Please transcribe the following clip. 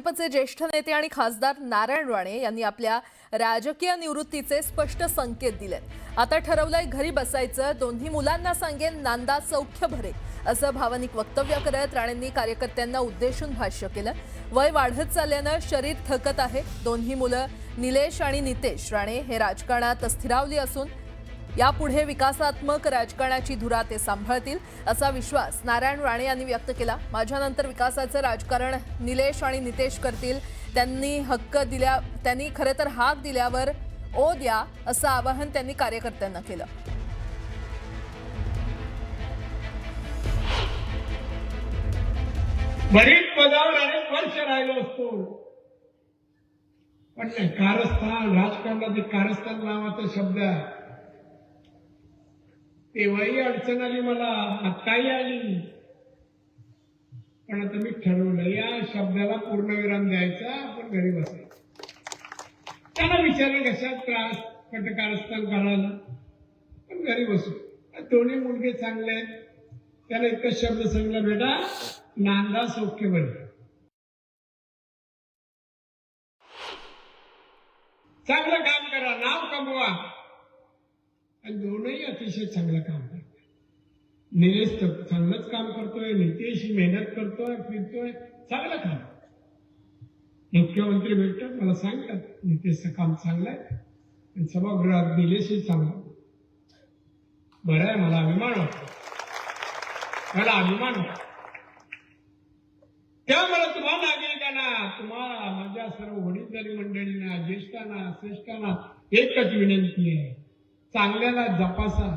भाजपचे ज्येष्ठ नेते आणि खासदार नारायण राणे यांनी आपल्या राजकीय निवृत्तीचे स्पष्ट संकेत दिलेत। आता ठरवलंय घरी बसायचं, दोन्ही मुलांना सांगेन नांदा सौख्य भरे, असं भावनिक वक्तव्य करत राणेंनी कार्यकर्त्यांना उद्देशून भाष्य केलं। वय वाढत चालल्यानं शरीर थकत आहे। दोन्ही मुलं निलेश आणि नितेश राणे हे राजकारणात स्थिरावली असून यापुढे विकासात्मक राजकारणाची धुरा ते सांभाळतील, असा विश्वास नारायण राणे यांनी व्यक्त केला। माझ्यानंतर विकासाचं राजकारण निलेश आणि नितेश करतील। त्यांनी खरे तर हाक दिल्यावर ओ द्या, असं आवाहन त्यांनी कार्यकर्त्यांना केलं। बरीच पदावर अनेक वर्ष राहिलो असतो, पण नाही कारस्थान, राजकारणात कारस्थान नावाचा शब्द आहे। तेव्हाही अडचण आली, मला आत्ताही आली, पण आता मी ठरवलं या शब्दाला पूर्णविराम द्यायचा, आपण घरी बसायचं। त्यांना विचारलं कशात त्रास, कारस्थान करायला, पण घरी बसू। दोन्ही मुलगे चांगले आहेत। त्याला एकच शब्द सांगला, बेटा नांदा सौख्य भरे, चांगलं काम करा, नाव कमवा। आणि दोनही अतिशय चांगलं काम करतात। निलेश तर चांगलंच काम करतोय, नितेश मेहनत करतोय, फिरतोय, चांगलं काम। मुख्यमंत्री भेटतात, मला सांगतात नितेशचं काम चांगलं आहे आणि सभागृहात निलेशही चांगलं। बरं आहे, मला अभिमान वाटतो, मला अभिमान वाटतो। तेव्हा मला तुम्हा नागरिकांना, तुम्हाला माझ्या सर्व वडीलधारी मंडळींना, ज्येष्ठांना, श्रेष्ठांना एकच विनंती आहे, चांगल्याला जोपासा।